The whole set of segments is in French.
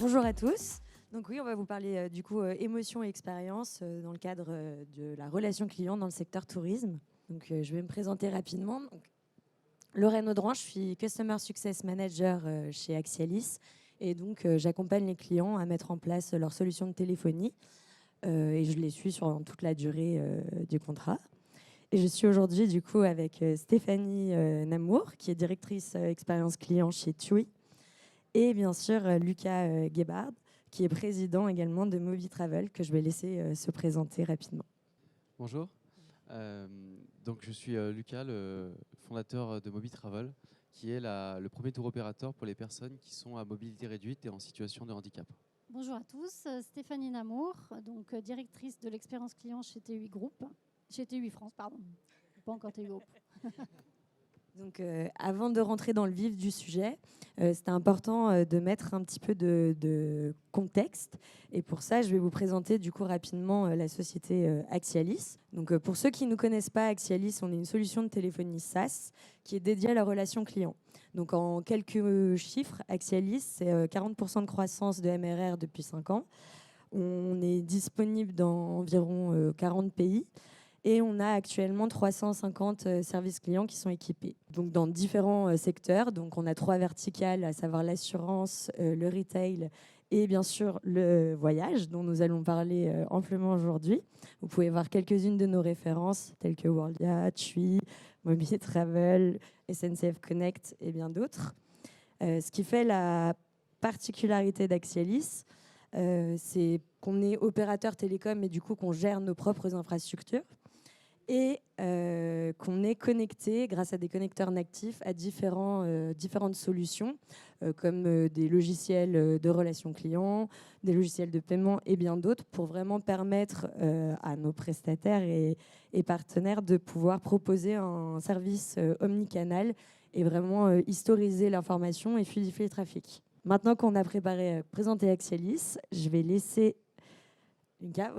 Bonjour à tous. Donc oui, on va vous parler du coup émotion et expérience dans le cadre de la relation client dans le secteur tourisme. Donc je vais me présenter rapidement. Donc, Lorraine Audran, je suis Customer Success Manager chez Axialis et donc j'accompagne les clients à mettre en place leur solution de téléphonie et je les suis sur toute la durée du contrat. Et je suis aujourd'hui du coup avec Stéphanie Namour, qui est directrice expérience client chez TUI, et bien sûr Lucas Gebhard, qui est président également de Moby Travel, que je vais laisser se présenter rapidement. Bonjour, Euh, donc je suis Lucas, le fondateur de Moby Travel, qui est le premier tour opérateur pour les personnes qui sont à mobilité réduite et en situation de handicap. Bonjour à tous, Stéphanie Namour, donc directrice de l'expérience client chez TUI Group, chez TUI France, pardon, pas encore TUI Group. Donc, avant de rentrer dans le vif du sujet, c'était important de mettre un petit peu de contexte. Et pour ça, je vais vous présenter du coup rapidement la société Axialis. Donc, pour ceux qui ne nous connaissent pas, Axialis, on est une solution de téléphonie SaaS qui est dédiée à la relation client. Donc, en quelques chiffres, Axialis, c'est 40% de croissance de MRR depuis 5 ans. On est disponible dans environ 40 pays. Et on a actuellement 350 services clients qui sont équipés. Donc dans différents secteurs. Donc on a 3 verticales, à savoir l'assurance, le retail et bien sûr le voyage, dont nous allons parler amplement aujourd'hui. Vous pouvez voir quelques-unes de nos références, telles que Worldia, TUI, Moby Travel, SNCF Connect et bien d'autres. Ce qui fait la particularité d'Axialis, c'est qu'on est opérateur télécom et du coup qu'on gère nos propres infrastructures et qu'on est connecté grâce à des connecteurs natifs à différentes solutions comme des logiciels de relations clients, des logiciels de paiement et bien d'autres pour vraiment permettre à nos prestataires et partenaires de pouvoir proposer un service omnicanal et vraiment historiser l'information et fluidifier le trafic. Maintenant qu'on a présenté Axialis, je vais laisser Lucas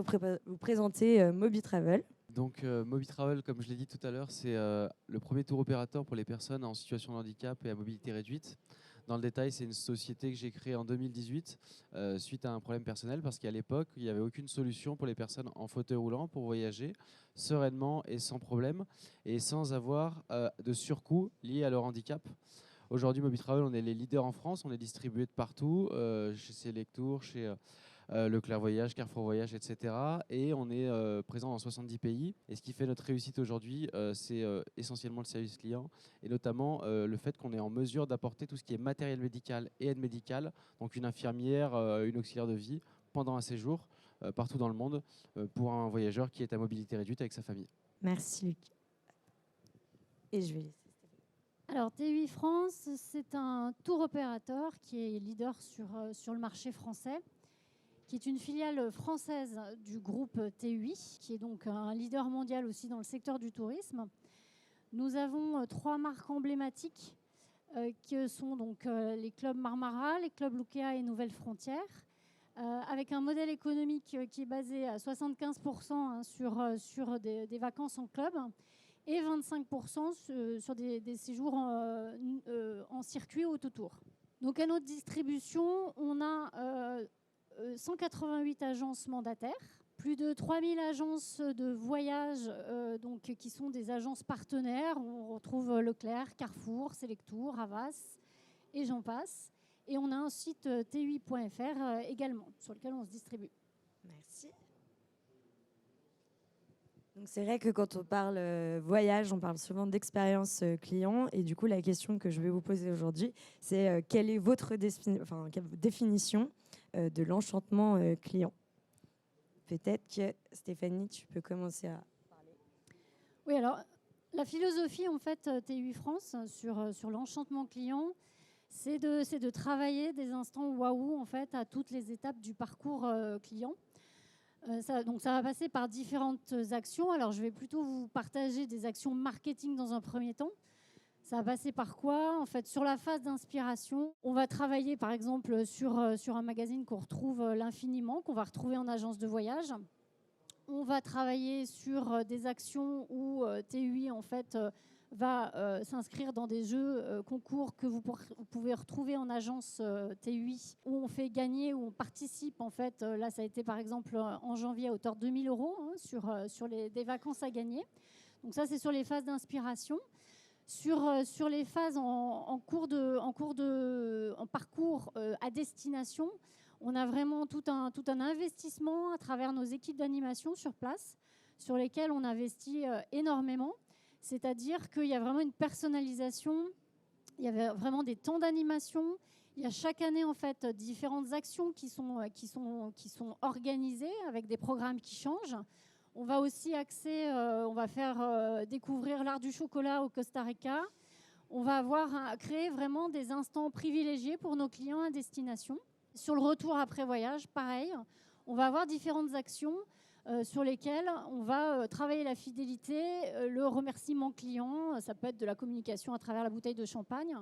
vous présenter Moby Travel. Donc Moby Travel, comme je l'ai dit tout à l'heure, c'est le premier tour opérateur pour les personnes en situation de handicap et à mobilité réduite. Dans le détail, c'est une société que j'ai créée en 2018 suite à un problème personnel parce qu'à l'époque, il n'y avait aucune solution pour les personnes en fauteuil roulant pour voyager sereinement et sans problème et sans avoir de surcoût lié à leur handicap. Aujourd'hui, Moby Travel, on est les leaders en France, on est distribué de partout, chez Selectour, chez Leclerc Voyage, Carrefour Voyage, etc. Et on est présent dans 70 pays. Et ce qui fait notre réussite aujourd'hui, c'est essentiellement le service client et notamment le fait qu'on est en mesure d'apporter tout ce qui est matériel médical et aide médicale, donc une infirmière, une auxiliaire de vie, pendant un séjour partout dans le monde pour un voyageur qui est à mobilité réduite avec sa famille. Merci Luc. Et je vais laisser. Alors TUI France, c'est un tour opérateur qui est leader sur le marché français, qui est une filiale française du groupe TUI, qui est donc un leader mondial aussi dans le secteur du tourisme. Nous avons 3 marques emblématiques qui sont donc les clubs Marmara, les clubs Lukea et Nouvelles Frontières, avec un modèle économique qui est basé à 75% sur des vacances en club et 25% sur des séjours en circuit autotour. Donc à notre distribution, on a 188 agences mandataires, plus de 3000 agences de voyage donc, qui sont des agences partenaires. On retrouve Leclerc, Carrefour, Selectour, Havas et j'en passe. Et on a un site tui.fr également, sur lequel on se distribue. Merci. Donc c'est vrai que quand on parle voyage, on parle souvent d'expérience client. Et du coup, la question que je vais vous poser aujourd'hui, c'est quelle est votre définition de l'enchantement client? Peut-être que Stéphanie, tu peux commencer à parler. Oui, alors la philosophie en fait TUI France sur l'enchantement client, c'est de travailler des instants waouh en fait à toutes les étapes du parcours client. Donc ça va passer par différentes actions. Alors je vais plutôt vous partager des actions marketing dans un premier temps. Ça va passer par quoi? En fait, sur la phase d'inspiration, on va travailler par exemple sur un magazine qu'on retrouve l'Infiniment, qu'on va retrouver en agence de voyage. On va travailler sur des actions où TUI en fait va s'inscrire dans des jeux concours que vous pouvez retrouver en agence TUI, où on fait gagner, où on participe. En fait, là, ça a été par exemple en janvier à hauteur de 2 000 € sur des vacances à gagner. Donc ça, c'est sur les phases d'inspiration. Sur les phases en parcours à destination, on a vraiment tout un investissement à travers nos équipes d'animation sur place, sur lesquelles on investit énormément. C'est-à-dire qu'il y a vraiment une personnalisation, il y avait vraiment des temps d'animation. Il y a chaque année en fait différentes actions qui sont organisées avec des programmes qui changent. On va aussi on va faire découvrir l'art du chocolat au Costa Rica. On va créer vraiment des instants privilégiés pour nos clients à destination. Sur le retour après voyage, pareil, on va avoir différentes actions sur lesquelles on va travailler la fidélité, le remerciement client. Ça peut être de la communication à travers la bouteille de champagne.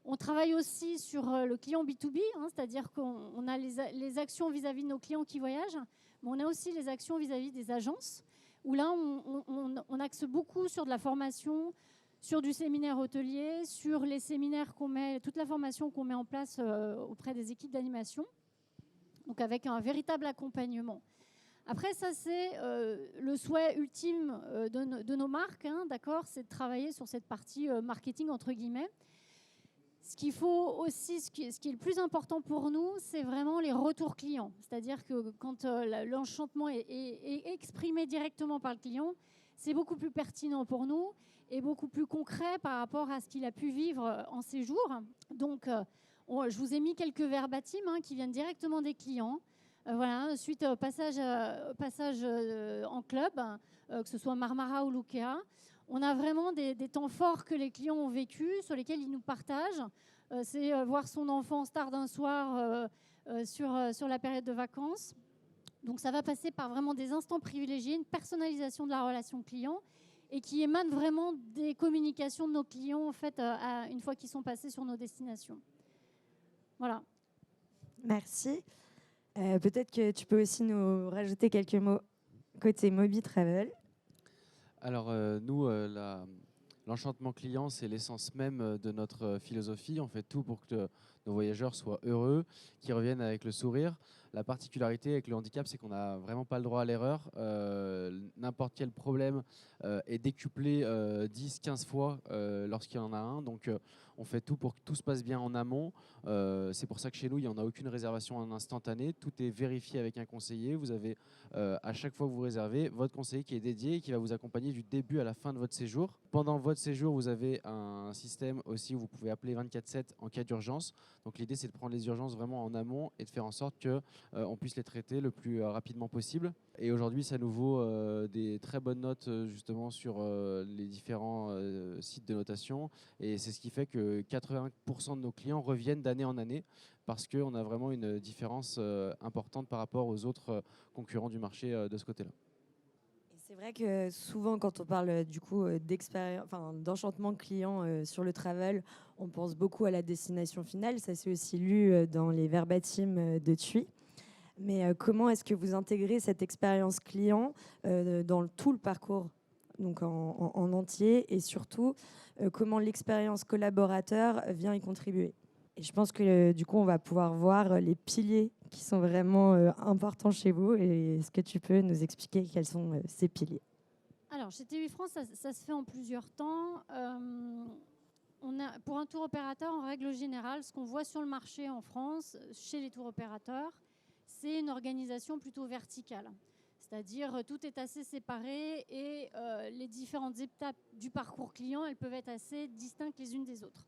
On travaille aussi sur le client B2B, c'est-à-dire qu'on a les actions vis-à-vis de nos clients qui voyagent, mais on a aussi les actions vis-à-vis des agences, où là, on axe beaucoup sur de la formation, sur du séminaire hôtelier, sur les séminaires toute la formation qu'on met en place auprès des équipes d'animation, donc avec un véritable accompagnement. Après, ça, c'est le souhait ultime de nos marques, d'accord, c'est de travailler sur cette partie marketing, entre guillemets. Ce qu'il faut aussi, ce qui est le plus important pour nous, c'est vraiment les retours clients. C'est-à-dire que quand l'enchantement est exprimé directement par le client, c'est beaucoup plus pertinent pour nous et beaucoup plus concret par rapport à ce qu'il a pu vivre en séjour. Donc, je vous ai mis quelques verbatim qui viennent directement des clients. Voilà, suite au passage en club, que ce soit Marmara ou Lukea. On a vraiment des temps forts que les clients ont vécu, sur lesquels ils nous partagent. C'est voir son enfant star d'un soir sur la période de vacances. Donc ça va passer par vraiment des instants privilégiés, une personnalisation de la relation client et qui émane vraiment des communications de nos clients en fait, une fois qu'ils sont passés sur nos destinations. Voilà. Merci. Peut-être que tu peux aussi nous rajouter quelques mots côté Moby Travel. Alors nous, l'enchantement client, c'est l'essence même de notre philosophie. On fait tout pour que nos voyageurs soient heureux, qu'ils reviennent avec le sourire. La particularité avec le handicap, c'est qu'on n'a vraiment pas le droit à l'erreur. N'importe quel problème est décuplé 10-15 fois lorsqu'il y en a un. Donc on fait tout pour que tout se passe bien en amont. C'est pour ça que chez nous, il n'y en a aucune réservation en instantané. Tout est vérifié avec un conseiller. Vous avez à chaque fois que vous réservez, votre conseiller qui est dédié et qui va vous accompagner du début à la fin de votre séjour. Pendant votre séjour, vous avez un système aussi où vous pouvez appeler 24/7 en cas d'urgence. Donc l'idée, c'est de prendre les urgences vraiment en amont et de faire en sorte qu'on puisse les traiter le plus rapidement possible. Et aujourd'hui, ça nous vaut des très bonnes notes justement sur les différents sites de notation. Et c'est ce qui fait que 80% de nos clients reviennent d'année en année parce qu'on a vraiment une différence importante par rapport aux autres concurrents du marché de ce côté-là. C'est vrai que souvent, quand on parle du coup d'enchantement client sur le travel, on pense beaucoup à la destination finale. Ça s'est aussi lu dans les verbatim de TUI. Mais comment est-ce que vous intégrez cette expérience client dans tout le parcours, donc en entier, et surtout comment l'expérience collaborateur vient y contribuer? Et je pense que du coup, on va pouvoir voir les piliers qui sont vraiment importants chez vous. Et est-ce que tu peux nous expliquer quels sont ces piliers? Alors, chez TUI France, ça se fait en plusieurs temps. Pour un tour opérateur, en règle générale, ce qu'on voit sur le marché en France, chez les tours opérateurs, c'est une organisation plutôt verticale. C'est-à-dire, tout est assez séparé et les différentes étapes du parcours client, elles peuvent être assez distinctes les unes des autres.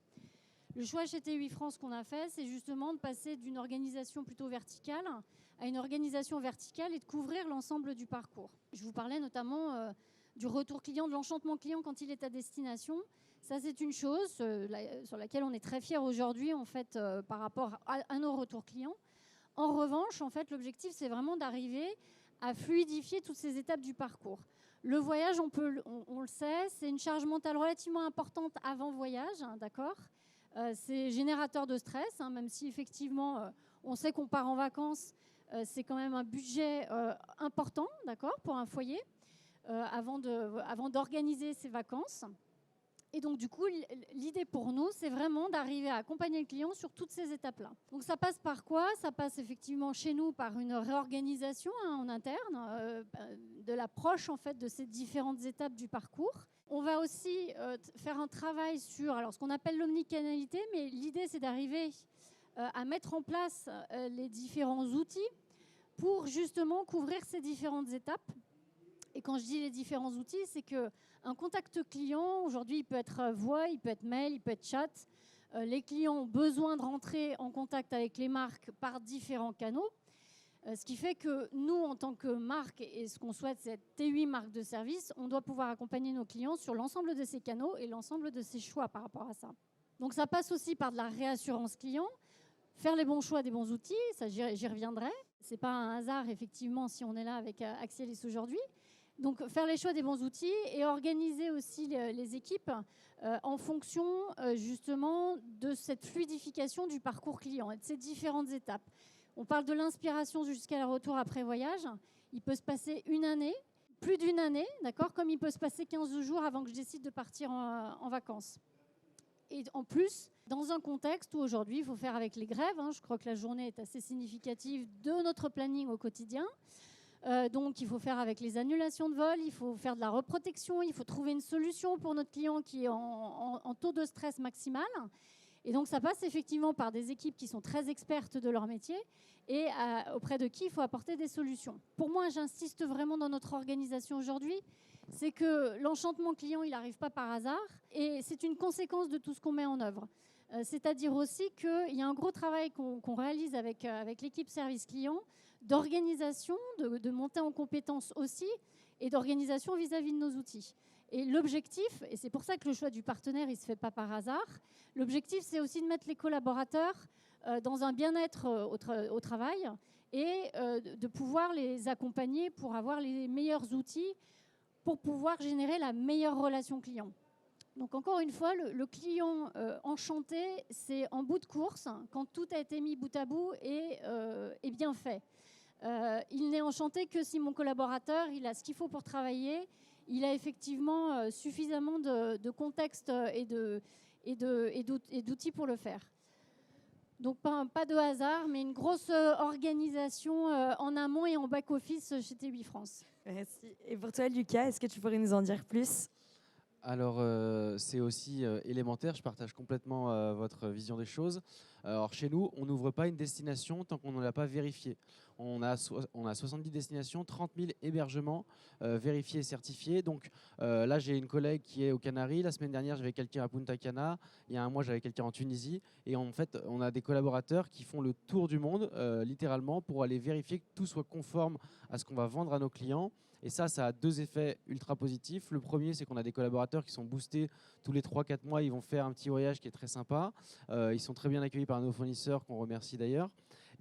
Le choix chez TUI France qu'on a fait, c'est justement de passer d'une organisation plutôt verticale à une organisation verticale et de couvrir l'ensemble du parcours. Je vous parlais notamment du retour client, de l'enchantement client quand il est à destination. Ça, c'est une chose sur laquelle on est très fiers aujourd'hui en fait, par rapport à nos retours clients. En revanche, en fait, l'objectif, c'est vraiment d'arriver à fluidifier toutes ces étapes du parcours. Le voyage, on le sait, c'est une charge mentale relativement importante avant voyage, d'accord ? C'est générateur de stress, même si effectivement, on sait qu'on part en vacances, c'est quand même un budget important, d'accord, pour un foyer, avant d'organiser ses vacances. Et donc, du coup, l'idée pour nous, c'est vraiment d'arriver à accompagner le client sur toutes ces étapes-là. Donc, ça passe par quoi? Ça passe effectivement chez nous par une réorganisation en interne de l'approche en fait de ces différentes étapes du parcours. On va aussi faire un travail sur ce qu'on appelle l'omnicanalité, mais l'idée, c'est d'arriver à mettre en place les différents outils pour justement couvrir ces différentes étapes. Et quand je dis les différents outils, c'est qu'un contact client, aujourd'hui, il peut être voix, il peut être mail, il peut être chat. Les clients ont besoin de rentrer en contact avec les marques par différents canaux. Ce qui fait que nous, en tant que marque, et ce qu'on souhaite, c'est être T8 marque de service, on doit pouvoir accompagner nos clients sur l'ensemble de ces canaux et l'ensemble de ces choix par rapport à ça. Donc ça passe aussi par de la réassurance client, faire les bons choix des bons outils, ça j'y reviendrai. Ce n'est pas un hasard, effectivement, si on est là avec Axelis aujourd'hui. Donc, faire les choix des bons outils et organiser aussi les équipes en fonction, justement, de cette fluidification du parcours client et de ces différentes étapes. On parle de l'inspiration jusqu'à le retour après voyage. Il peut se passer une année, plus d'une année, d'accord, comme il peut se passer 15 jours avant que je décide de partir en vacances. Et en plus, dans un contexte où aujourd'hui, il faut faire avec les grèves. Je crois que la journée est assez significative de notre planning au quotidien. Donc, il faut faire avec les annulations de vol, il faut faire de la reprotection, il faut trouver une solution pour notre client qui est en taux de stress maximal. Et donc, ça passe effectivement par des équipes qui sont très expertes de leur métier et auprès de qui il faut apporter des solutions. Pour moi, j'insiste vraiment dans notre organisation aujourd'hui, c'est que l'enchantement client, il n'arrive pas par hasard et c'est une conséquence de tout ce qu'on met en œuvre. C'est-à-dire aussi qu'il y a un gros travail qu'on réalise avec l'équipe service client, d'organisation, de montée en compétences aussi, et d'organisation vis-à-vis de nos outils. Et l'objectif, et c'est pour ça que le choix du partenaire, il ne se fait pas par hasard, l'objectif, c'est aussi de mettre les collaborateurs dans un bien-être au travail et de pouvoir les accompagner pour avoir les meilleurs outils pour pouvoir générer la meilleure relation client. Donc encore une fois, le client enchanté, c'est en bout de course, quand tout a été mis bout à bout et bien fait. Il n'est enchanté que si mon collaborateur, il a ce qu'il faut pour travailler, il a effectivement suffisamment de contexte et d'outils pour le faire. Donc pas de hasard, mais une grosse organisation en amont et en back-office chez T8 France. Merci. Et pour toi, Lucas, est-ce que tu pourrais nous en dire plus ? Alors, c'est aussi élémentaire, je partage complètement votre vision des choses. Alors, chez nous, on n'ouvre pas une destination tant qu'on ne l'a pas vérifiée. On a 70 destinations, 30 000 hébergements vérifiés et certifiés. Donc là, j'ai une collègue qui est aux Canaries. La semaine dernière, j'avais quelqu'un à Punta Cana. Il y a un mois, j'avais quelqu'un en Tunisie. Et en fait, on a des collaborateurs qui font le tour du monde, littéralement, pour aller vérifier que tout soit conforme à ce qu'on va vendre à nos clients. Et ça a deux effets ultra positifs. Le premier, c'est qu'on a des collaborateurs qui sont boostés tous les 3-4 mois. Ils vont faire un petit voyage qui est très sympa. Ils sont très bien accueillis par nos fournisseurs, qu'on remercie d'ailleurs.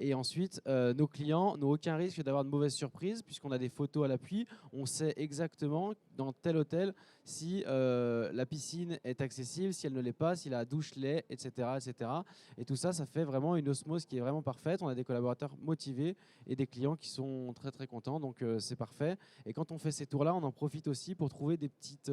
Et ensuite, nos clients n'ont aucun risque d'avoir de mauvaises surprises puisqu'on a des photos à l'appui. On sait exactement dans tel hôtel si la piscine est accessible, si elle ne l'est pas, si la douche l'est, etc., etc. Et tout ça, ça fait vraiment une osmose qui est vraiment parfaite. On a des collaborateurs motivés et des clients qui sont très très contents, donc c'est parfait. Et quand on fait ces tours-là, on en profite aussi pour trouver des petites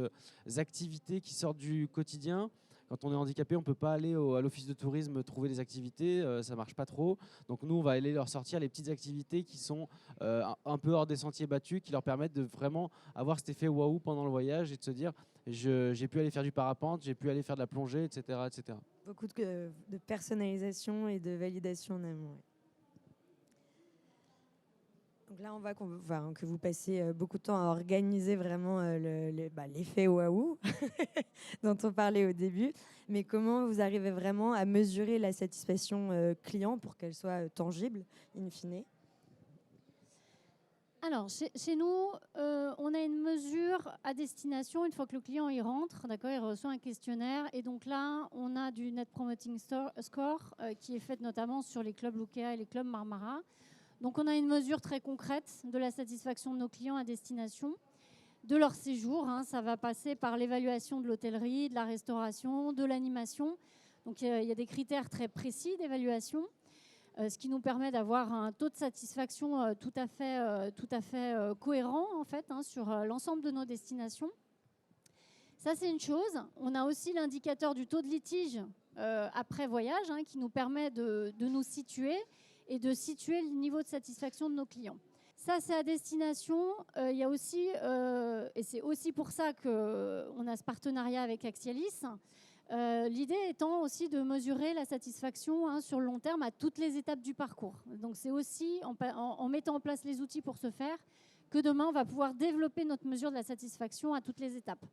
activités qui sortent du quotidien. Quand on est handicapé, on ne peut pas aller à l'office de tourisme trouver des activités, ça ne marche pas trop. Donc nous, on va aller leur sortir les petites activités qui sont un peu hors des sentiers battus, qui leur permettent de vraiment avoir cet effet waouh pendant le voyage et de se dire j'ai pu aller faire du parapente, j'ai pu aller faire de la plongée, etc. etc. Beaucoup de personnalisation et de validation en amont. Ouais. Donc là, on voit que vous passez beaucoup de temps à organiser vraiment l'effet waouh dont on parlait au début. Mais comment vous arrivez vraiment à mesurer la satisfaction client pour qu'elle soit tangible, in fine ? Alors, chez nous, on a une mesure à destination. Une fois que le client y rentre, d'accord, il reçoit un questionnaire. Et donc là, on a du Net Promoting Score qui est fait notamment sur les clubs Lukea et les clubs Marmara. Donc, on a une mesure très concrète de la satisfaction de nos clients à destination, de leur séjour. Ça va passer par l'évaluation de l'hôtellerie, de la restauration, de l'animation. Donc, il y a des critères très précis d'évaluation, ce qui nous permet d'avoir un taux de satisfaction tout à fait cohérent en fait, sur l'ensemble de nos destinations. Ça, c'est une chose. On a aussi l'indicateur du taux de litige après voyage qui nous permet de nous situer et de situer le niveau de satisfaction de nos clients. Ça, c'est à destination. Il y a aussi, et c'est aussi pour ça qu'on a ce partenariat avec Axialis, l'idée étant aussi de mesurer la satisfaction sur le long terme à toutes les étapes du parcours. Donc c'est aussi en mettant en place les outils pour ce faire que demain on va pouvoir développer notre mesure de la satisfaction à toutes les étapes.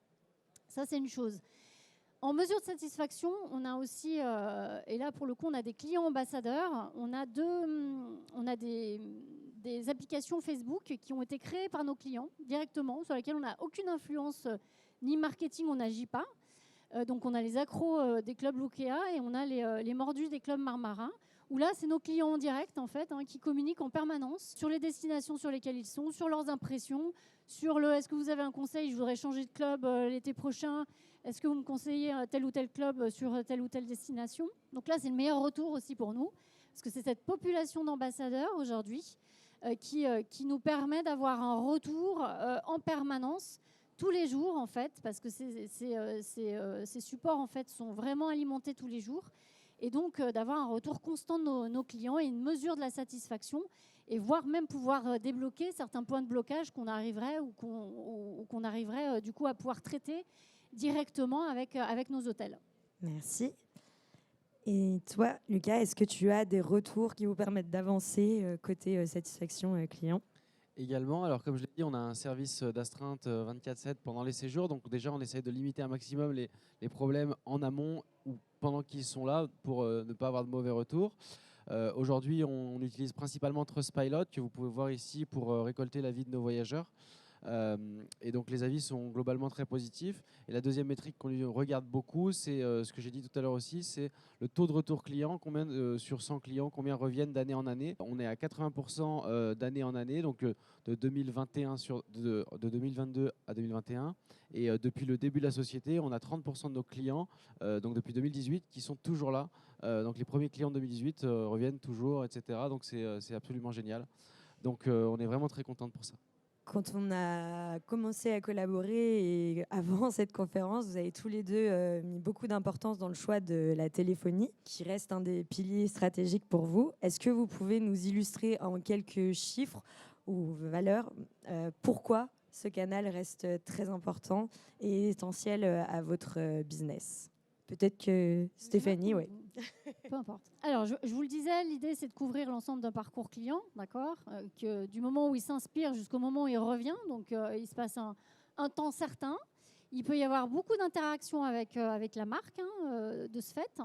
Ça, c'est une chose. En mesure de satisfaction, on a aussi, et là pour le coup on a des clients ambassadeurs, on a des applications Facebook qui ont été créées par nos clients directement, sur lesquelles on n'a aucune influence ni marketing, on n'agit pas. Donc on a les accros des clubs Lukea et on a les mordus des clubs Marmarin, où là c'est nos clients en direct en fait, qui communiquent en permanence sur les destinations sur lesquelles ils sont, sur leurs impressions, sur le est-ce que vous avez un conseil, je voudrais changer de club l'été prochain, est-ce que vous me conseillez tel ou tel club sur telle ou telle destination. Donc là c'est le meilleur retour aussi pour nous, parce que c'est cette population d'ambassadeurs aujourd'hui qui nous permet d'avoir un retour en permanence tous les jours en fait, parce que ces supports en fait sont vraiment alimentés tous les jours, et donc d'avoir un retour constant de nos clients et une mesure de la satisfaction, et voire même pouvoir débloquer certains points de blocage qu'on arriverait qu'on arriverait du coup à pouvoir traiter directement avec nos hôtels. Merci. Et toi, Lucas, est-ce que tu as des retours qui vous permettent d'avancer côté satisfaction client ? Également, alors comme je l'ai dit, on a un service d'astreinte 24/7 pendant les séjours. Donc déjà, on essaye de limiter un maximum les problèmes en amont ou pendant qu'ils sont là pour ne pas avoir de mauvais retours. Aujourd'hui, on utilise principalement Trustpilot, que vous pouvez voir ici pour récolter l'avis de nos voyageurs. Et donc les avis sont globalement très positifs. Et la deuxième métrique qu'on regarde beaucoup, c'est ce que j'ai dit tout à l'heure aussi, c'est le taux de retour client, combien sur 100 clients, combien reviennent d'année en année. On est à 80% d'année en année, donc de 2022 à 2021. Et depuis le début de la société, on a 30% de nos clients, donc depuis 2018, qui sont toujours là. Donc les premiers clients de 2018 reviennent toujours, etc. Donc c'est absolument génial. Donc on est vraiment très contents pour ça. Quand on a commencé à collaborer et avant cette conférence, vous avez tous les deux mis beaucoup d'importance dans le choix de la téléphonie, qui reste un des piliers stratégiques pour vous. Est-ce que vous pouvez nous illustrer en quelques chiffres ou valeurs pourquoi ce canal reste très important et essentiel à votre business ? Peut-être que Stéphanie, oui. Peu importe. Alors, je vous le disais, l'idée, c'est de couvrir l'ensemble d'un parcours client, d'accord, que du moment où il s'inspire jusqu'au moment où il revient. Donc, il se passe un temps certain. Il peut y avoir beaucoup d'interactions avec la marque, de ce fait.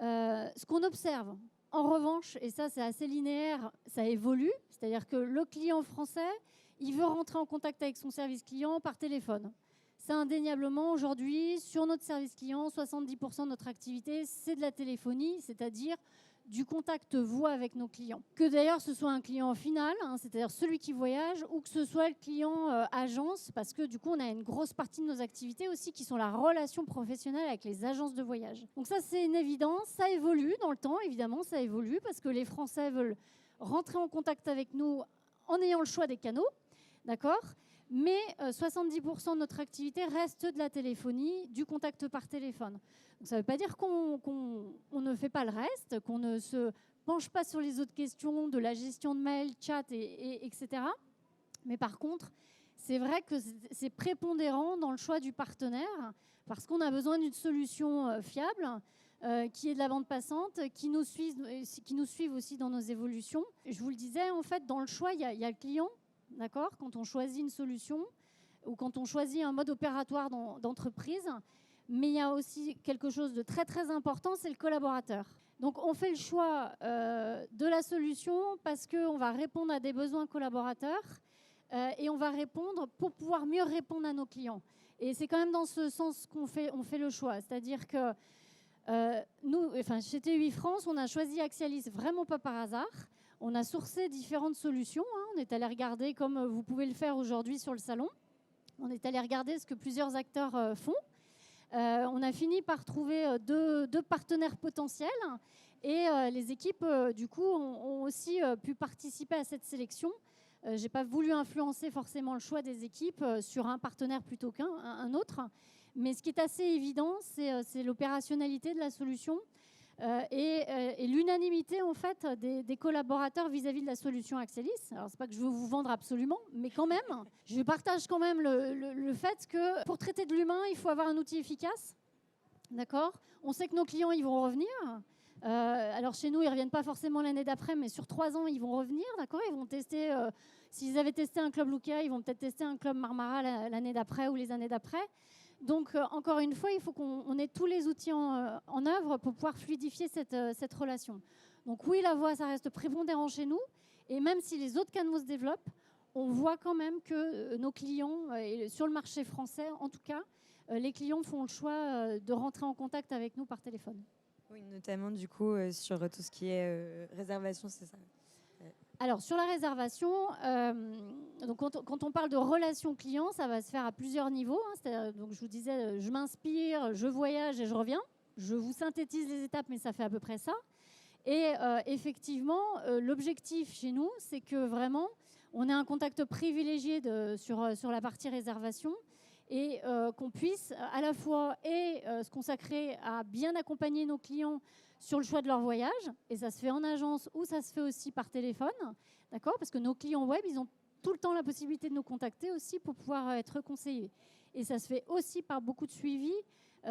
Ce qu'on observe, en revanche, et ça, c'est assez linéaire, ça évolue. C'est-à-dire que le client français, il veut rentrer en contact avec son service client par téléphone. C'est indéniablement aujourd'hui, sur notre service client, 70% de notre activité, c'est de la téléphonie, c'est-à-dire du contact voix avec nos clients. Que d'ailleurs ce soit un client final, c'est-à-dire celui qui voyage, ou que ce soit le client agence, parce que du coup on a une grosse partie de nos activités aussi qui sont la relation professionnelle avec les agences de voyage. Donc ça c'est une évidence, ça évolue dans le temps, évidemment ça évolue, parce que les Français veulent rentrer en contact avec nous en ayant le choix des canaux, d'accord ? Mais 70% de notre activité reste de la téléphonie, du contact par téléphone. Donc, ça ne veut pas dire qu'on ne fait pas le reste, qu'on ne se penche pas sur les autres questions de la gestion de mail, chat, etc. Mais par contre, c'est vrai que c'est prépondérant dans le choix du partenaire, parce qu'on a besoin d'une solution fiable, qui est de la bande passante, qui nous suivent aussi dans nos évolutions. Je vous le disais, en fait, dans le choix, il y a le client. D'accord ? Quand on choisit une solution ou quand on choisit un mode opératoire d'entreprise, mais il y a aussi quelque chose de très très important, c'est le collaborateur. Donc on fait le choix de la solution parce qu'on va répondre à des besoins collaborateurs et on va répondre pour pouvoir mieux répondre à nos clients. Et c'est quand même dans ce sens qu'on fait le choix. C'est-à-dire que nous, chez TUI France, on a choisi Axialis vraiment pas par hasard. On a sourcé différentes solutions. On est allé regarder, comme vous pouvez le faire aujourd'hui sur le salon, on est allé regarder ce que plusieurs acteurs font. On a fini par trouver deux partenaires potentiels et les équipes, du coup, ont aussi pu participer à cette sélection. Je n'ai pas voulu influencer forcément le choix des équipes sur un partenaire plutôt qu'un autre. Mais ce qui est assez évident, c'est l'opérationnalité de la solution et l'unanimité en fait des collaborateurs vis-à-vis de la solution Axelis. Alors c'est pas que je veux vous vendre absolument, mais quand même, je partage quand même le fait que pour traiter de l'humain, il faut avoir un outil efficace. D'accord ? On sait que nos clients, ils vont revenir. Alors chez nous, ils ne reviennent pas forcément l'année d'après, mais sur 3 ans, ils vont revenir. D'accord ? Ils vont tester, s'ils avaient testé un club Luca, ils vont peut-être tester un club Marmara l'année d'après ou les années d'après. Donc, encore une fois, il faut qu'on ait tous les outils en œuvre pour pouvoir fluidifier cette relation. Donc oui, la voix, ça reste prépondérant chez nous. Et même si les autres canaux se développent, on voit quand même que nos clients, sur le marché français en tout cas, les clients font le choix de rentrer en contact avec nous par téléphone. Oui, notamment du coup sur tout ce qui est réservation, c'est ça. Alors, sur la réservation, donc quand on parle de relation client, ça va se faire à plusieurs niveaux. Donc, je vous disais, je m'inspire, je voyage et je reviens. Je vous synthétise les étapes, mais ça fait à peu près ça. Et effectivement, l'objectif chez nous, c'est que vraiment, on ait un contact privilégié sur la partie réservation et qu'on puisse à la fois se consacrer à bien accompagner nos clients sur le choix de leur voyage, et ça se fait en agence ou ça se fait aussi par téléphone, d'accord ? Parce que nos clients web, ils ont tout le temps la possibilité de nous contacter aussi pour pouvoir être conseillés. Et ça se fait aussi par beaucoup de suivi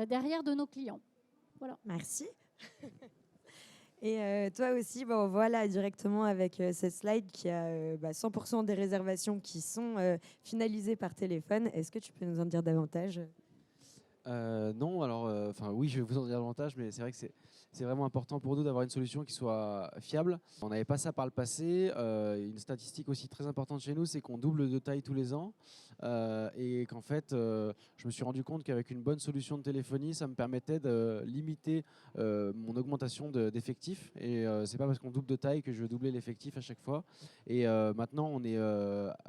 derrière de nos clients. Voilà. Merci. Et toi aussi, bon, voilà, directement avec cette slide qui a 100% des réservations qui sont finalisées par téléphone. Est-ce que tu peux nous en dire davantage ? Non, alors, oui, je vais vous en dire davantage, mais c'est vrai que c'est vraiment important pour nous d'avoir une solution qui soit fiable. On n'avait pas ça par le passé. Une statistique aussi très importante chez nous, c'est qu'on double de taille tous les ans. Et qu'en fait, je me suis rendu compte qu'avec une bonne solution de téléphonie, ça me permettait de limiter mon augmentation d'effectifs. Et c'est pas parce qu'on double de taille que je vais doubler l'effectif à chaque fois. Et maintenant, on est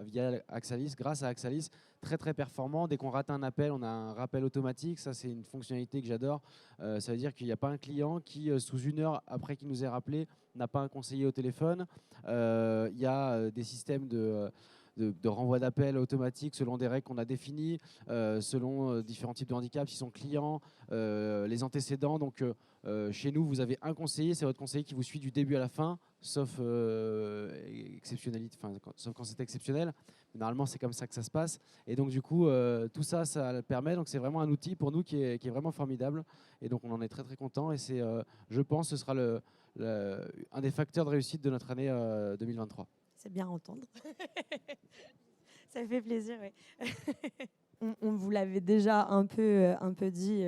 via Axalis, grâce à Axalis, très très performant. Dès qu'on rate un appel, on a un rappel automatique. Ça, c'est une fonctionnalité que j'adore. Ça veut dire qu'il n'y a pas un client qui, sous 1 heure après qu'il nous ait rappelé, n'a pas un conseiller au téléphone. Il y a des systèmes de renvoi d'appels automatique selon des règles qu'on a définies, selon différents types de handicaps, s'ils sont clients, les antécédents. Donc, chez nous, vous avez un conseiller, c'est votre conseiller qui vous suit du début à la fin, sauf exceptionnalité, sauf quand c'est exceptionnel. Mais normalement, c'est comme ça que ça se passe. Et donc, du coup, tout ça, ça le permet. Donc, c'est vraiment un outil pour nous qui est vraiment formidable. Et donc, on en est très, très content. Et c'est, je pense, ce sera un des facteurs de réussite de notre année 2023. C'est bien à entendre. Ça fait plaisir, oui. On vous l'avait déjà un peu dit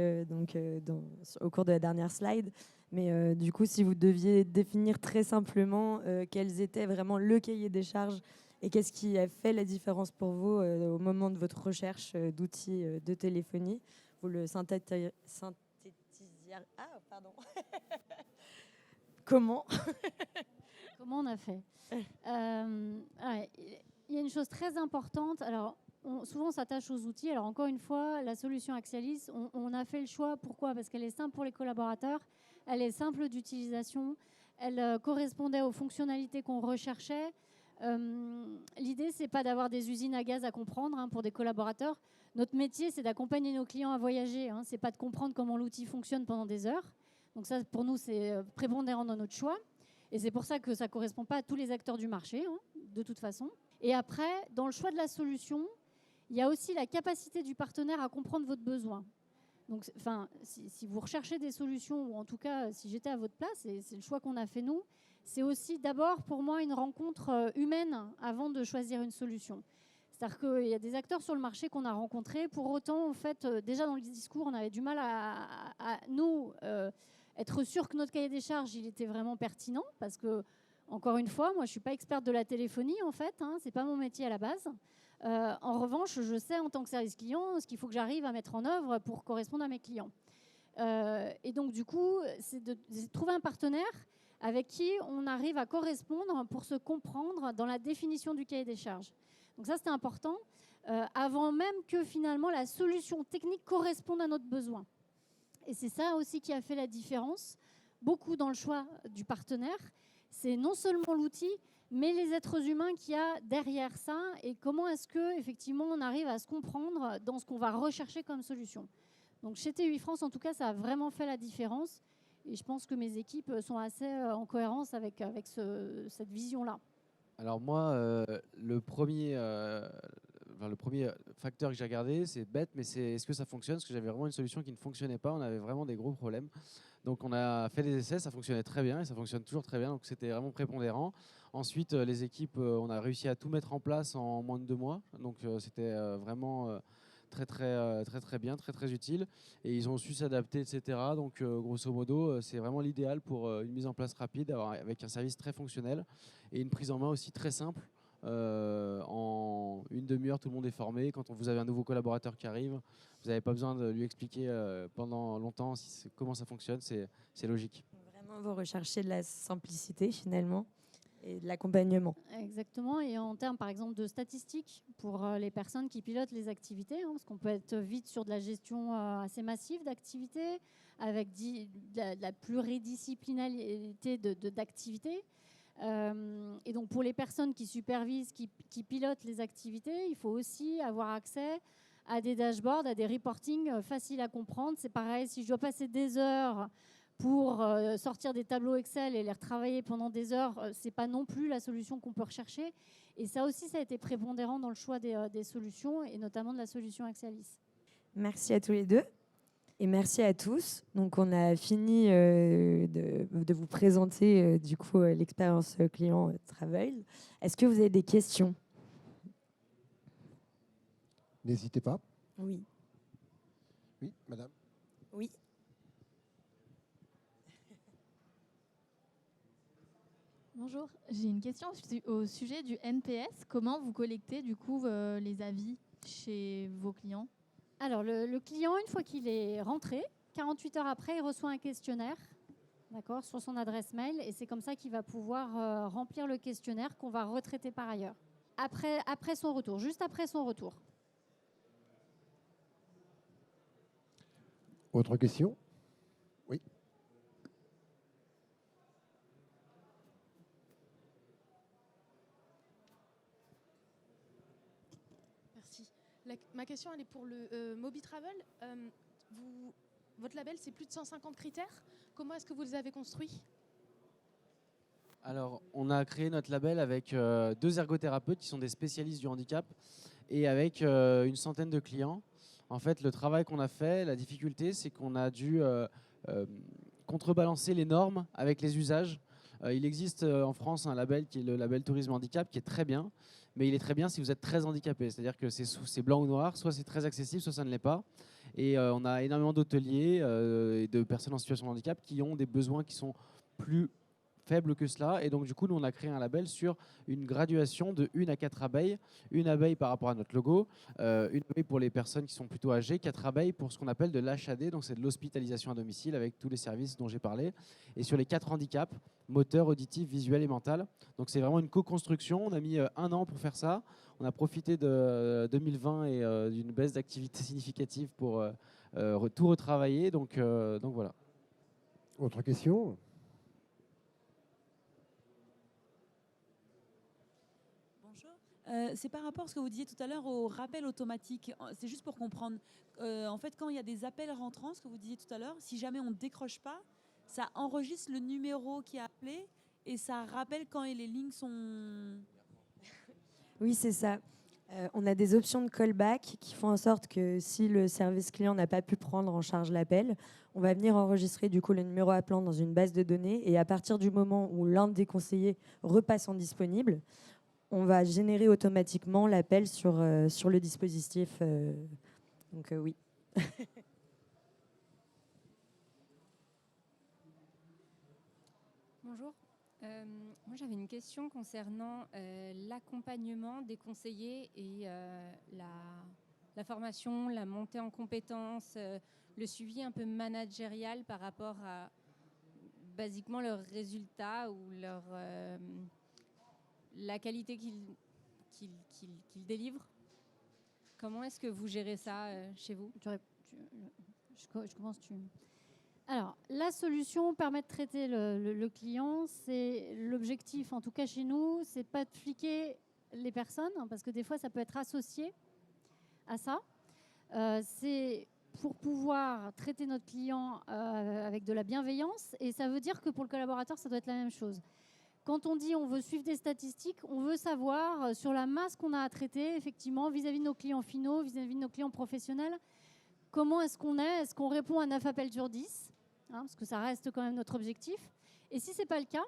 au cours de la dernière slide. Mais du coup, si vous deviez définir très simplement quels étaient vraiment le cahier des charges et qu'est-ce qui a fait la différence pour vous au moment de votre recherche d'outils de téléphonie, vous le synthétisiez. Ah, pardon. Comment on a fait il y a une chose très importante. Alors, souvent, on s'attache aux outils. Alors, encore une fois, la solution Axalis, on a fait le choix. Pourquoi ? Parce qu'elle est simple pour les collaborateurs, elle est simple d'utilisation, elle correspondait aux fonctionnalités qu'on recherchait. L'idée, c'est pas d'avoir des usines à gaz à comprendre pour des collaborateurs. Notre métier, c'est d'accompagner nos clients à voyager. C'est pas de comprendre comment l'outil fonctionne pendant des heures. Donc ça, pour nous, c'est prépondérant dans notre choix. Et c'est pour ça que ça ne correspond pas à tous les acteurs du marché, de toute façon. Et après, dans le choix de la solution, il y a aussi la capacité du partenaire à comprendre votre besoin. Donc, si vous recherchez des solutions, ou en tout cas, si j'étais à votre place, et c'est le choix qu'on a fait nous, c'est aussi d'abord pour moi une rencontre humaine avant de choisir une solution. C'est-à-dire qu'il y a des acteurs sur le marché qu'on a rencontrés. Pour autant, en fait, déjà dans le discours, on avait du mal à nous être sûr que notre cahier des charges, il était vraiment pertinent. Parce que, encore une fois, moi, je ne suis pas experte de la téléphonie, en fait. Ce n'est pas mon métier à la base. En revanche, je sais en tant que service client ce qu'il faut que j'arrive à mettre en œuvre pour correspondre à mes clients. Et donc, du coup, c'est de trouver un partenaire avec qui on arrive à correspondre pour se comprendre dans la définition du cahier des charges. Donc ça, c'était important, avant même que finalement la solution technique corresponde à notre besoin. Et c'est ça aussi qui a fait la différence, beaucoup dans le choix du partenaire. C'est non seulement l'outil, mais les êtres humains qu'il y a derrière ça et comment est-ce qu'effectivement on arrive à se comprendre dans ce qu'on va rechercher comme solution. Donc chez TUI France, en tout cas, ça a vraiment fait la différence. Et je pense que mes équipes sont assez en cohérence avec cette vision-là. Alors moi, le premier facteur que j'ai regardé, c'est bête, mais c'est est-ce que ça fonctionne? Parce que j'avais vraiment une solution qui ne fonctionnait pas. On avait vraiment des gros problèmes. Donc on a fait des essais, ça fonctionnait très bien et ça fonctionne toujours très bien. Donc c'était vraiment prépondérant. Ensuite, les équipes, on a réussi à tout mettre en place en moins de 2 mois. Donc c'était vraiment très bien, très utile. Et ils ont su s'adapter, etc. Donc grosso modo, c'est vraiment l'idéal pour une mise en place rapide, avec un service très fonctionnel et une prise en main aussi très simple. En une demi-heure, tout le monde est formé. Quand vous avez un nouveau collaborateur qui arrive, vous n'avez pas besoin de lui expliquer pendant longtemps comment ça fonctionne. C'est logique. Vraiment, vous recherchez de la simplicité finalement et de l'accompagnement. Exactement. Et en termes, par exemple, de statistiques pour les personnes qui pilotent les activités, parce qu'on peut être vite sur de la gestion assez massive d'activités, avec de la pluridisciplinarité d'activités. Et donc, pour les personnes qui supervisent, qui pilotent les activités, il faut aussi avoir accès à des dashboards, à des reportings faciles à comprendre. C'est pareil, si je dois passer des heures pour sortir des tableaux Excel et les retravailler pendant des heures, ce n'est pas non plus la solution qu'on peut rechercher. Et ça aussi, ça a été prépondérant dans le choix des solutions, et notamment de la solution Axalis. Merci à tous les deux. Et merci à tous. Donc, on a fini de vous présenter du coup l'expérience client Travel. Est-ce que vous avez des questions? N'hésitez pas. Oui. Oui, madame. Oui. Bonjour, j'ai une question au sujet du NPS. Comment vous collectez du coup les avis chez vos clients? Alors, le client, une fois qu'il est rentré, 48 heures après, il reçoit un questionnaire, d'accord, sur son adresse mail, et c'est comme ça qu'il va pouvoir remplir le questionnaire qu'on va retraiter par ailleurs. Après son retour, juste après son retour. Autre question? Oui. Merci. Ma question, elle est pour le Moby Travel. Votre label, c'est plus de 150 critères. Comment est-ce que vous les avez construits? Alors, on a créé notre label avec 2 ergothérapeutes qui sont des spécialistes du handicap et avec une centaine de clients. En fait, le travail qu'on a fait, la difficulté, c'est qu'on a dû contrebalancer les normes avec les usages. Il existe en France un label qui est le label Tourisme Handicap, qui est très bien, mais il est très bien si vous êtes très handicapé. C'est-à-dire que c'est blanc ou noir, soit c'est très accessible, soit ça ne l'est pas. Et on a énormément d'hôteliers et de personnes en situation de handicap qui ont des besoins qui sont plus faible que cela. Et donc, du coup, nous, on a créé un label sur une graduation de 1 à 4 abeilles. 1 abeille par rapport à notre logo, 1 abeille pour les personnes qui sont plutôt âgées, 4 abeilles pour ce qu'on appelle de l'HAD, donc c'est de l'hospitalisation à domicile avec tous les services dont j'ai parlé. Et sur les 4 handicaps, moteur, auditif, visuel et mental. Donc, c'est vraiment une co-construction. On a mis 1 an pour faire ça. On a profité de 2020 et d'une baisse d'activité significative pour tout retravailler. Donc voilà. Autre question? C'est par rapport à ce que vous disiez tout à l'heure au rappel automatique. C'est juste pour comprendre. En fait, quand il y a des appels rentrants, ce que vous disiez tout à l'heure, si jamais on ne décroche pas, ça enregistre le numéro qui a appelé et ça rappelle quand les lignes sont... Oui, c'est ça. On a des options de callback qui font en sorte que si le service client n'a pas pu prendre en charge l'appel, on va venir enregistrer du coup le numéro appelant dans une base de données et à partir du moment où l'un des conseillers repasse en disponible, on va générer automatiquement l'appel sur le dispositif. Donc oui. Bonjour. Moi, j'avais une question concernant l'accompagnement des conseillers et la formation, la montée en compétences, le suivi un peu managérial par rapport à basiquement leurs résultats ou la qualité qu'ils délivrent. Comment est-ce que vous gérez ça chez vous? Je commence. Alors, la solution permet de traiter le client. C'est l'objectif, en tout cas chez nous, c'est pas de fliquer les personnes, parce que des fois, ça peut être associé à ça. C'est pour pouvoir traiter notre client avec de la bienveillance. Et ça veut dire que pour le collaborateur, ça doit être la même chose. Quand on dit on veut suivre des statistiques, on veut savoir sur la masse qu'on a à traiter, effectivement, vis-à-vis de nos clients finaux, vis-à-vis de nos clients professionnels, comment est-ce qu'on est? Est-ce qu'on répond à 9 appels sur 10 hein, parce que ça reste quand même notre objectif. Et si ce n'est pas le cas,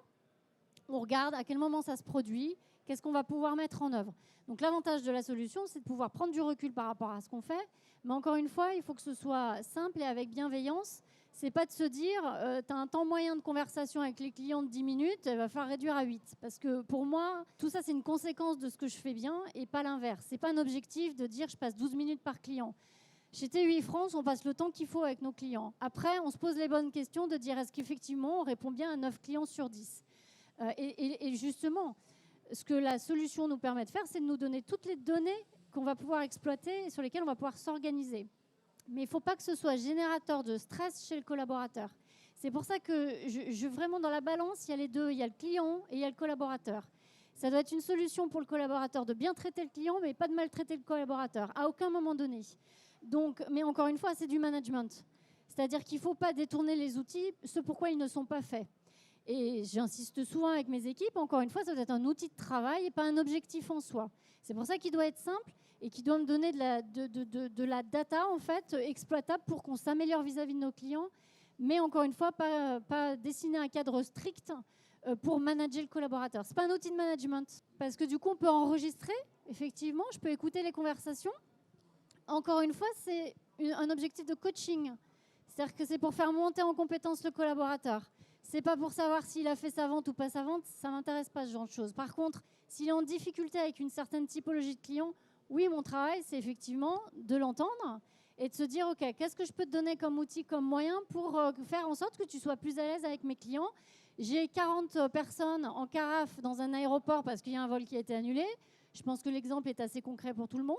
on regarde à quel moment ça se produit, qu'est-ce qu'on va pouvoir mettre en œuvre. Donc l'avantage de la solution, c'est de pouvoir prendre du recul par rapport à ce qu'on fait. Mais encore une fois, il faut que ce soit simple et avec bienveillance. C'est pas de se dire, tu as un temps moyen de conversation avec les clients de 10 minutes, il va falloir réduire à 8. Parce que pour moi, tout ça, c'est une conséquence de ce que je fais bien et pas l'inverse. C'est pas un objectif de dire, je passe 12 minutes par client. Chez TUI France, on passe le temps qu'il faut avec nos clients. Après, on se pose les bonnes questions de dire, est-ce qu'effectivement, on répond bien à 9 clients sur 10 et justement, ce que la solution nous permet de faire, c'est de nous donner toutes les données qu'on va pouvoir exploiter et sur lesquelles on va pouvoir s'organiser. Mais il ne faut pas que ce soit générateur de stress chez le collaborateur. C'est pour ça que vraiment dans la balance, il y a les deux. Il y a le client et il y a le collaborateur. Ça doit être une solution pour le collaborateur de bien traiter le client, mais pas de maltraiter le collaborateur, à aucun moment donné. Donc, mais encore une fois, c'est du management. C'est-à-dire qu'il ne faut pas détourner les outils, ce pourquoi ils ne sont pas faits. Et j'insiste souvent avec mes équipes, encore une fois, ça doit être un outil de travail et pas un objectif en soi. C'est pour ça qu'il doit être simple et qu'il doit me donner de la data en fait, exploitable pour qu'on s'améliore vis-à-vis de nos clients, mais encore une fois, pas dessiner un cadre strict pour manager le collaborateur. Ce n'est pas un outil de management, parce que du coup, on peut enregistrer, effectivement, je peux écouter les conversations. Encore une fois, c'est un objectif de coaching. C'est-à-dire que c'est pour faire monter en compétence le collaborateur. Ce n'est pas pour savoir s'il a fait sa vente ou pas sa vente, ça ne m'intéresse pas ce genre de choses. Par contre, s'il est en difficulté avec une certaine typologie de client, oui, mon travail, c'est effectivement de l'entendre et de se dire, OK, qu'est-ce que je peux te donner comme outil, comme moyen pour faire en sorte que tu sois plus à l'aise avec mes clients. J'ai 40 personnes en carafe dans un aéroport parce qu'il y a un vol qui a été annulé. Je pense que l'exemple est assez concret pour tout le monde.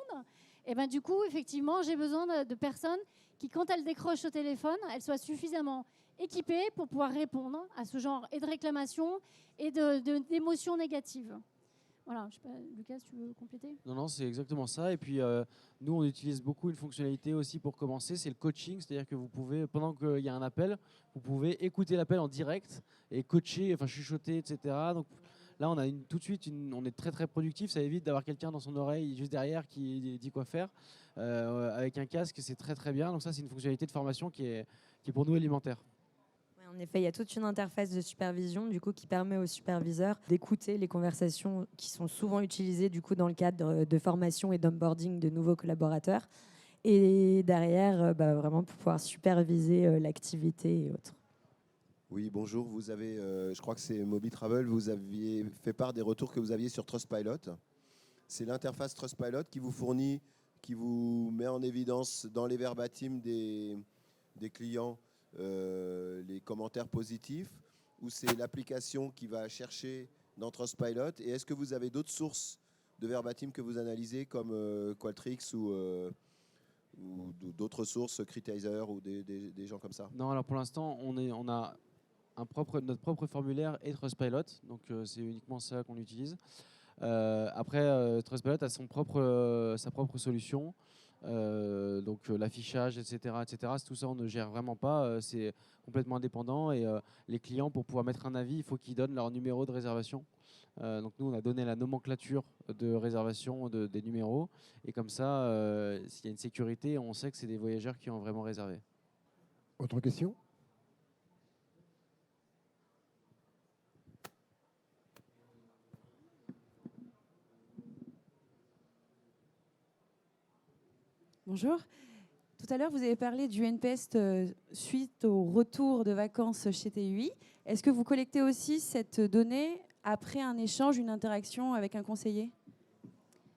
Et ben, du coup, effectivement, j'ai besoin de personnes qui, quand elles décrochent au téléphone, elles soient suffisamment équipées pour pouvoir répondre à ce genre et de réclamations et d'émotions négatives. Voilà, je sais pas, Lucas, tu veux compléter? Non, c'est exactement ça. Et puis, nous, on utilise beaucoup une fonctionnalité aussi pour commencer, c'est le coaching. C'est-à-dire que vous pouvez, pendant qu'il y a un appel, vous pouvez écouter l'appel en direct et coacher, enfin chuchoter, etc. Donc là, on a tout de suite, on est très, très productif. Ça évite d'avoir quelqu'un dans son oreille juste derrière qui dit quoi faire. Avec un casque, c'est très, très bien. Donc ça, c'est une fonctionnalité de formation qui est pour nous élémentaire. En effet, il y a toute une interface de supervision du coup, qui permet aux superviseurs d'écouter les conversations qui sont souvent utilisées du coup, dans le cadre de formation et d'onboarding de nouveaux collaborateurs. Et derrière, vraiment pour pouvoir superviser l'activité et autres. Oui, bonjour. Vous avez, je crois que c'est Moby Travel, vous aviez fait part des retours que vous aviez sur Trustpilot. C'est l'interface Trustpilot qui vous fournit, qui vous met en évidence dans les verbatims des clients les commentaires positifs, ou c'est l'application qui va chercher dans Trustpilot? Et est-ce que vous avez d'autres sources de verbatim que vous analysez comme Qualtrics ou d'autres sources, Critizer ou des gens comme ça? Non, alors pour l'instant, on a notre propre formulaire et Trustpilot, donc c'est uniquement ça qu'on utilise. Après, Trustpilot a sa propre solution. Donc l'affichage, etc., tout ça on ne gère vraiment pas, c'est complètement indépendant et les clients, pour pouvoir mettre un avis, il faut qu'ils donnent leur numéro de réservation. Donc nous on a donné la nomenclature de réservation des numéros et comme ça s'il y a une sécurité, on sait que c'est des voyageurs qui ont vraiment réservé. Autre question? Bonjour. Tout à l'heure, vous avez parlé du NPS suite au retour de vacances chez TUI. Est-ce que vous collectez aussi cette donnée après un échange, une interaction avec un conseiller?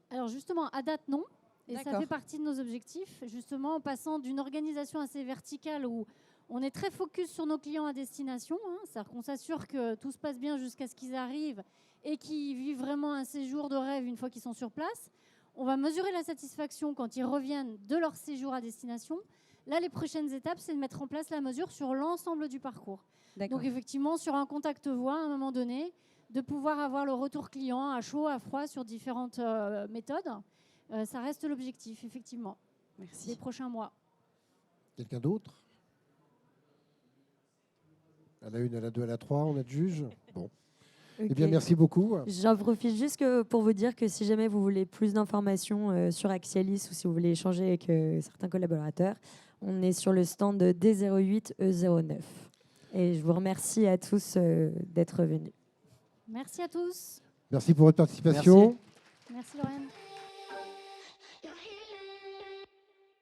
Alors justement, à date, non. Et ça fait partie de nos objectifs, justement, en passant d'une organisation assez verticale où on est très focus sur nos clients à destination. C'est-à-dire qu'on s'assure que tout se passe bien jusqu'à ce qu'ils arrivent et qu'ils vivent vraiment un séjour de rêve une fois qu'ils sont sur place. On va mesurer la satisfaction quand ils reviennent de leur séjour à destination. Là, les prochaines étapes, c'est de mettre en place la mesure sur l'ensemble du parcours. Donc, effectivement, sur un contact voix, à un moment donné, de pouvoir avoir le retour client à chaud, à froid, sur différentes méthodes. Ça reste l'objectif, effectivement. Merci. Des prochains mois. Quelqu'un d'autre? À la 1, à la 2, à la 3, on a de juge. Bon. Ok. Eh bien, merci beaucoup. J'en profite juste pour vous dire que si jamais vous voulez plus d'informations sur Axialis ou si vous voulez échanger avec certains collaborateurs, on est sur le stand D08 E09. Et je vous remercie à tous d'être venus. Merci à tous. Merci pour votre participation. Merci. Merci Lorraine.